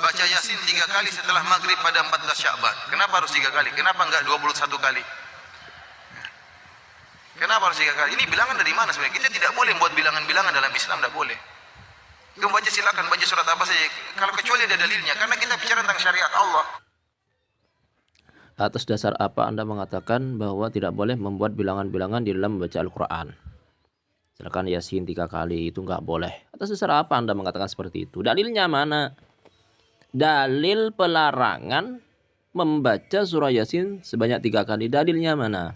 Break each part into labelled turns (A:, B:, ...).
A: baca Yasin 3 kali setelah maghrib pada 14 Sya'ban. Kenapa harus 3 kali? Kenapa enggak 21 kali? Kenapa harus 3 kali? Ini bilangan dari mana sebenarnya? Kita tidak boleh buat bilangan-bilangan dalam Islam, tidak boleh. Kamu baca, silakan baca surat apa saja, kalau kecuali ada dalilnya, karena kita bicara tentang syariat Allah.
B: Atas dasar apa Anda mengatakan bahwa tidak boleh membuat bilangan-bilangan di dalam membaca Al-Quran? Silakan Yasin 3 kali, itu nggak boleh. Atas dasar apa Anda mengatakan seperti itu? Dalilnya mana? Dalil pelarangan membaca surah Yasin sebanyak 3 kali. Dalilnya mana?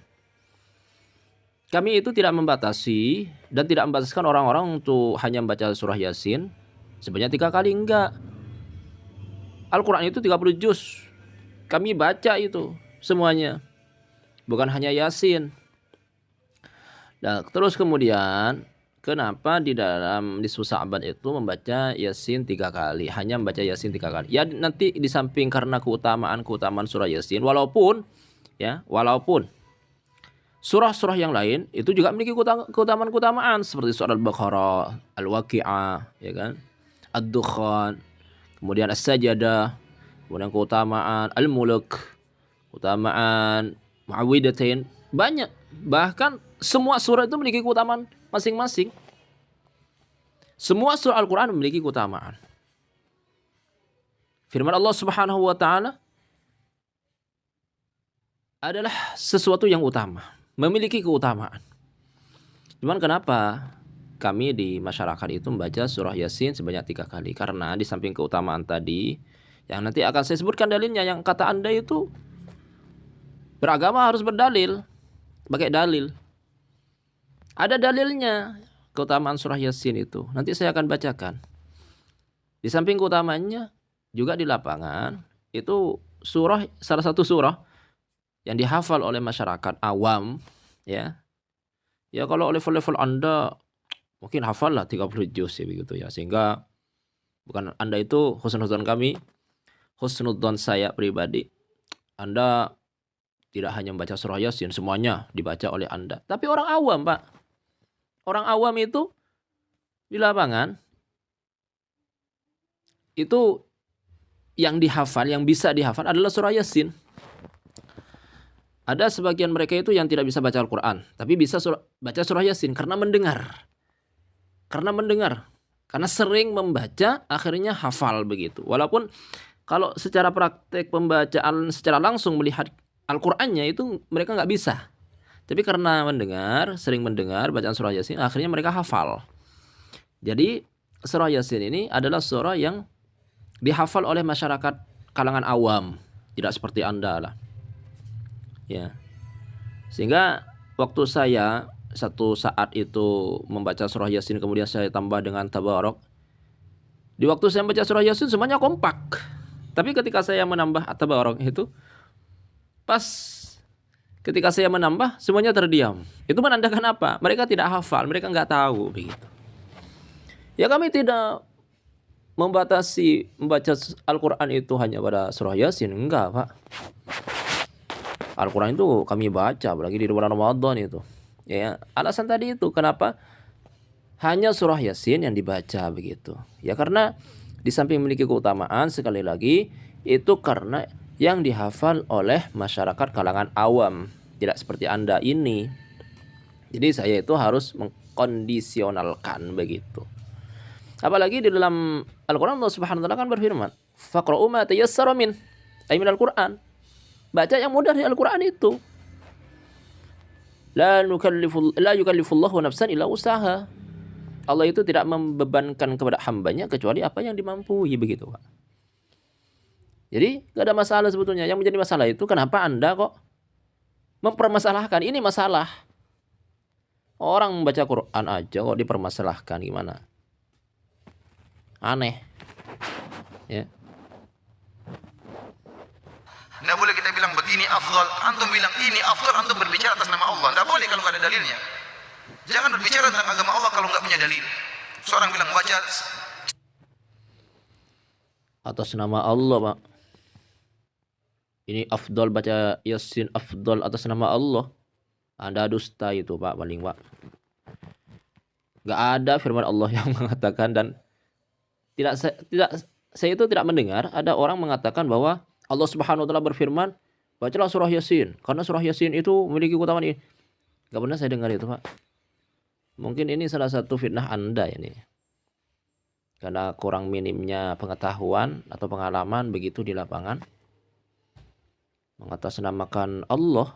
B: Kami itu tidak membatasi dan tidak membataskan orang-orang untuk hanya membaca surah Yasin sebanyak 3 kali, enggak. Al-Quran itu 30 juz. Kami baca itu semuanya, bukan hanya Yasin. Nah, terus kemudian kenapa di dalam nisfu Sa'ban itu membaca Yasin 3 kali, hanya membaca Yasin 3 kali? Ya nanti di samping karena keutamaan surah Yasin, walaupun surah-surah yang lain itu juga memiliki keutamaan seperti surah Al-Baqarah, Al-Waqi'ah, ya kan? Ad-Dukhan, kemudian As-Sajdah, kemudian keutamaan Al-Mulk, keutamaan Mu'awwidhatain, banyak. Bahkan semua surah itu memiliki keutamaan masing-masing. Semua surah Al-Quran memiliki keutamaan. Firman Allah Subhanahu wa ta'ala adalah sesuatu yang utama, memiliki keutamaan. Cuman kenapa kami di masyarakat itu membaca surah Yasin sebanyak 3 kali? Karena di samping keutamaan tadi, yang nanti akan saya sebutkan dalilnya, yang kata Anda itu beragama harus berdalil, pakai dalil. Ada dalilnya keutamaan surah Yasin itu. Nanti saya akan bacakan. Di samping keutamaannya juga di lapangan itu salah satu surah yang dihafal oleh masyarakat awam, ya. Ya kalau level-level Anda mungkin hafal lah 30 juz ya begitu ya. Sehingga bukan Anda itu husnudzon kami, husnudzon saya pribadi. Anda tidak hanya membaca surah Yasin, semuanya dibaca oleh Anda. Tapi orang awam, Pak. Orang awam itu di lapangan itu yang dihafal, yang bisa dihafal adalah surah Yasin. Ada sebagian mereka itu yang tidak bisa baca Al-Quran, tapi bisa baca surah Yasin karena mendengar. Karena sering membaca, akhirnya hafal begitu. Walaupun kalau secara praktek pembacaan secara langsung melihat Al-Qur'annya itu mereka nggak bisa. Tapi karena sering mendengar bacaan surah Yasin, akhirnya mereka hafal. Jadi surah Yasin ini adalah surah yang dihafal oleh masyarakat kalangan awam, tidak seperti Anda lah. Ya. Sehingga waktu saya satu saat itu membaca surah Yasin, kemudian saya tambah dengan Tabarok. Di waktu saya membaca surah Yasin semuanya kompak. Tapi ketika saya menambah Tabarok itu, pas ketika saya menambah semuanya terdiam. Itu menandakan apa? Mereka tidak hafal, mereka nggak tahu begitu. Ya kami tidak membatasi membaca Al-Quran itu hanya pada surah Yasin, enggak Pak. Al-Quran itu kami baca, apalagi di bulan Ramadan itu. Ya, alasan tadi itu kenapa hanya surah Yasin yang dibaca begitu. Ya karena di samping memiliki keutamaan, sekali lagi itu karena yang dihafal oleh masyarakat kalangan awam, tidak seperti Anda ini. Jadi saya itu harus mengkondisionalkan begitu. Apalagi di dalam Al-Quran Allah Subhanahu wa ta'ala kan berfirman, faqra'u ma tayassara min Al-Quran. Baca yang mudah dari Al-Quran itu. La yukallifullahu nafsan illa usaha. Allah itu tidak membebankan kepada hambanya kecuali apa yang dimampui begitu Pak. Jadi gak ada masalah sebetulnya. Yang menjadi masalah itu kenapa Anda kok mempermasalahkan? Ini masalah. Orang membaca Quran aja kok dipermasalahkan, gimana? Aneh. Ya.
A: Tidak boleh kita bilang begini afdal, antum bilang ini afdal, antum berbicara atas nama Allah. Tidak boleh kalau nggak ada dalilnya. Jangan berbicara tentang agama Allah kalau nggak punya dalil. Seorang bilang baca
B: atas nama Allah, Pak. Ini afdal, baca Yasin afdal atas nama Allah. Anda dusta itu, Pak, paling Pak. Nggak ada firman Allah yang mengatakan, dan tidak saya itu tidak mendengar ada orang mengatakan bahwa Allah Subhanahu wa taala berfirman, bacalah surah Yasin karena surah Yasin itu memiliki keutamaan ini. Gak pernah saya dengar itu, Pak. Mungkin ini salah satu fitnah Anda ini. Karena kurang minimnya pengetahuan atau pengalaman begitu di lapangan. Mengatasnamakan Allah.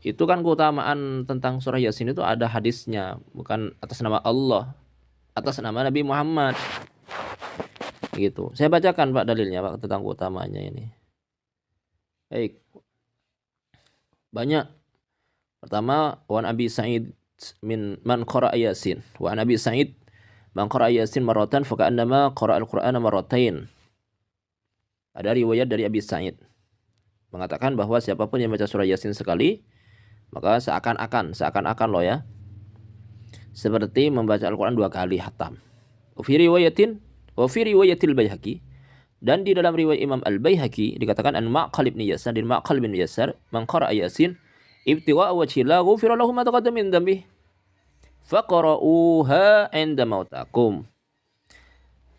B: Itu kan keutamaan tentang surah Yasin itu ada hadisnya, bukan atas nama Allah, atas nama Nabi Muhammad. Gitu. Saya bacakan Pak dalilnya Pak tentang keutamaannya ini. Baik. Banyak. Pertama, wa Abi Sa'id min man qara'a Yasin. Wa Abi Sa'id man qara'a Yasin marratan fa ka'annama qara'al Qur'ana marratain. Ada riwayat dari Abi Sa'id mengatakan bahwa siapapun yang baca surah Yasin sekali, maka seakan-akan loh ya, seperti membaca Al-Quran 2 kali hatam. Wa fi riwayatil Baihaqi, dan di dalam riwayat Imam Al-Baihaqi dikatakan an Ma'qal bin Yasar, din Ma'qal bin Yasar, man qara'a Yasin ibtigha'a wajhillah ghufira lahu ma taqaddama min dhanbihi faqra'uha 'inda mautakum.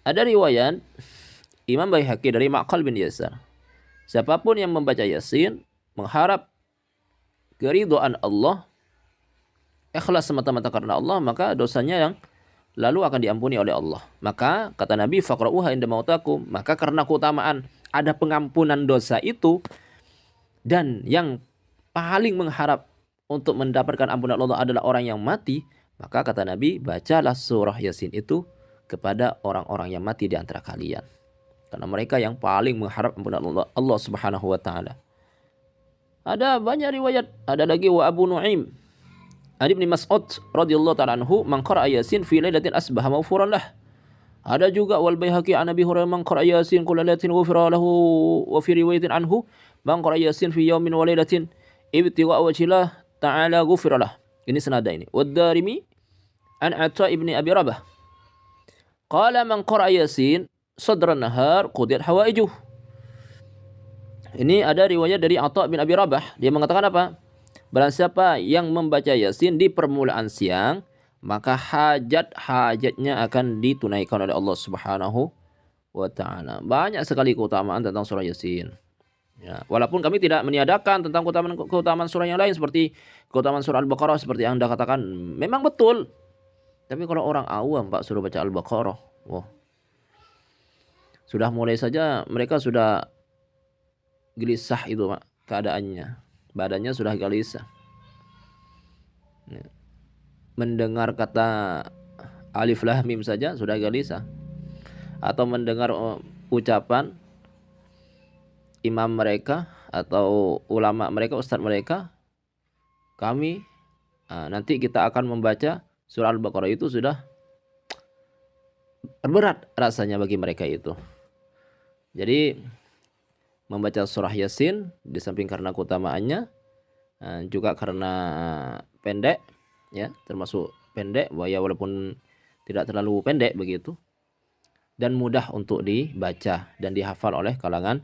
B: Ada riwayat Imam Baihaqi dari Ma'qal bin Yasar, siapapun yang membaca Yasin mengharap keridhaan Allah, ikhlas semata-mata karena Allah, maka dosanya yang lalu akan diampuni oleh Allah. Maka kata Nabi, faqra'uha inda mautakum, maka karena keutamaan ada pengampunan dosa itu, dan yang paling mengharap untuk mendapatkan ampunan Allah adalah orang yang mati, maka kata Nabi, bacalah surah Yasin itu kepada orang-orang yang mati di antara kalian. Karena mereka yang paling mengharap ampunan Allah Subhanahu wa taala. Ada banyak riwayat, ada lagi wa Abu Nu'aim An Ibnu Mas'ud radhiyallahu ta'ala anhu, man qara'a Yasin fi lailatin asbaha maghfuran lah. Ada juga wal Baihaqi an Abi Hurairah, man qara'a Yasin kulla lailatin ghufira lahu, wa fi riwayatin anhu man qara'a Yasin fi yawmin wa lailatin ibtigha'a wajhillah ta'ala ghufira lah. Ini senada ini. Wad Darimi an Atha ibni Abi Rabah qala man qara'a Yasin sadran nahar qudiyat hawaijuh. Ini ada riwayat dari Atha bin Abi Rabah, dia mengatakan apa? Barang siapa yang membaca Yasin di permulaan siang, maka hajat-hajatnya akan ditunaikan oleh Allah Subhanahu wa taala. Banyak sekali keutamaan tentang surah Yasin. Ya, walaupun kami tidak meniadakan tentang keutamaan surah yang lain seperti keutamaan surah Al-Baqarah seperti yang Anda katakan, memang betul. Tapi kalau orang awam Pak suruh baca Al-Baqarah, wah, sudah mulai saja mereka sudah gelisah itu Pak keadaannya. Badannya sudah gelisah. Mendengar kata alif lam mim saja sudah gelisah. Atau mendengar ucapan imam mereka atau ulama mereka, ustadz mereka, kami nanti kita akan membaca surah Al-Baqarah, itu sudah berat rasanya bagi mereka itu. Jadi membaca surah Yasin di samping karena keutamaannya, juga karena pendek, ya, termasuk pendek, ya, walaupun tidak terlalu pendek begitu, dan mudah untuk dibaca dan dihafal oleh kalangan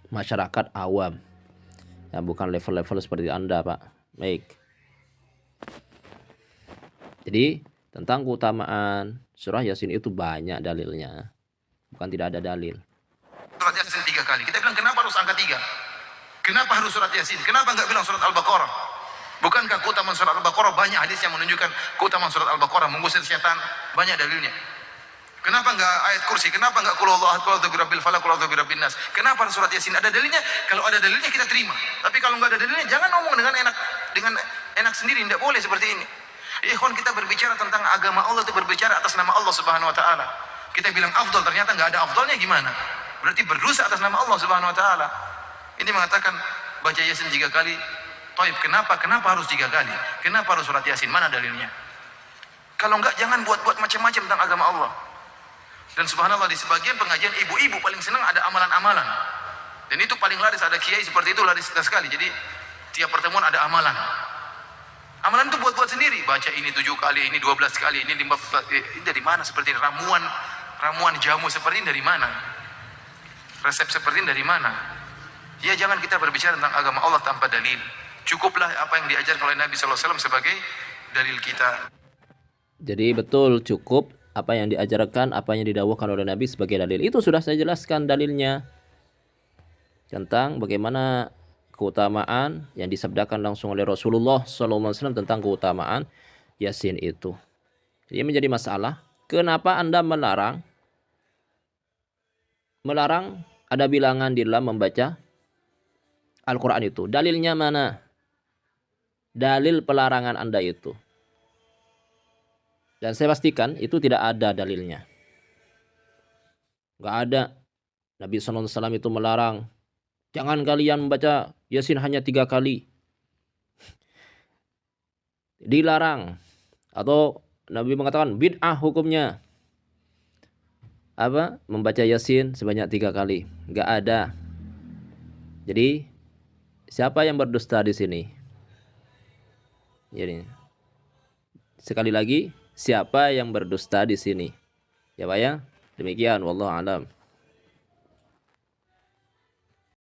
B: masyarakat awam, ya, bukan level-level seperti Anda Pak. Baik. Jadi tentang keutamaan surah Yasin itu banyak dalilnya, bukan tidak ada dalil.
A: Surat Yasin 3 kali. Kita bilang kenapa harus angka 3? Kenapa harus surat Yasin? Kenapa enggak bilang surat Al-Baqarah? Bukankah keutamaan surat Al-Baqarah banyak hadis yang menunjukkan keutamaan surat Al-Baqarah mengusir setan? Banyak dalilnya. Kenapa enggak ayat kursi? Kenapa enggak qul huwallahu ahad, qul a'udzu birabbil falaq, qul a'udzu birabbin nas? Kenapa harus surat Yasin? Ada dalilnya? Kalau ada dalilnya kita terima. Tapi kalau enggak ada dalilnya, jangan ngomong dengan enak sendiri, tidak boleh seperti ini. Ikhwan, kita berbicara tentang agama Allah itu berbicara atas nama Allah Subhanahu wa taala. Kita bilang afdal, ternyata enggak ada afdalnya, gimana? Berarti berdosa atas nama Allah Subhanahu wa taala. Ini mengatakan baca Yasin 3 kali. Taib, kenapa harus 3 kali? Kenapa harus surat Yasin? Mana dalilnya? Kalau enggak, jangan buat-buat macam-macam tentang agama Allah. Dan subhanallah, di sebagian pengajian ibu-ibu paling senang ada amalan-amalan. Dan itu paling laris, ada kiai seperti itu laris sekali. Jadi tiap pertemuan ada amalan. Amalan itu buat-buat sendiri. Baca ini 7 kali, ini 12 kali, ini 15. Ini dari mana seperti ini? Ramuan jamu seperti ini dari mana? Resep seperti ini dari mana? Ya, jangan kita berbicara tentang agama Allah tanpa dalil. Cukuplah apa yang diajarkan oleh Nabi SAW sebagai dalil kita.
B: Jadi betul, cukup apa yang diajarkan, apa yang didawahkan oleh Nabi sebagai dalil. Itu sudah saya jelaskan dalilnya tentang bagaimana keutamaan yang disabdakan langsung oleh Rasulullah SAW tentang keutamaan Yasin itu. Jadi menjadi masalah, kenapa Anda melarang ada bilangan di dalam membaca Al-Quran itu? Dalilnya mana? Dalil pelarangan Anda itu. Dan saya pastikan itu tidak ada dalilnya. Nggak ada. Nabi SAW itu melarang, jangan kalian membaca Yasin hanya 3 kali. Dilarang. Atau Nabi mengatakan bid'ah hukumnya. Apa? Membaca Yasin sebanyak 3 kali. Nggak ada. Jadi, siapa yang berdusta di sini? Jadi, sekali lagi, siapa yang berdusta di sini? Ya Pak ya? Demikian, wallahu alam.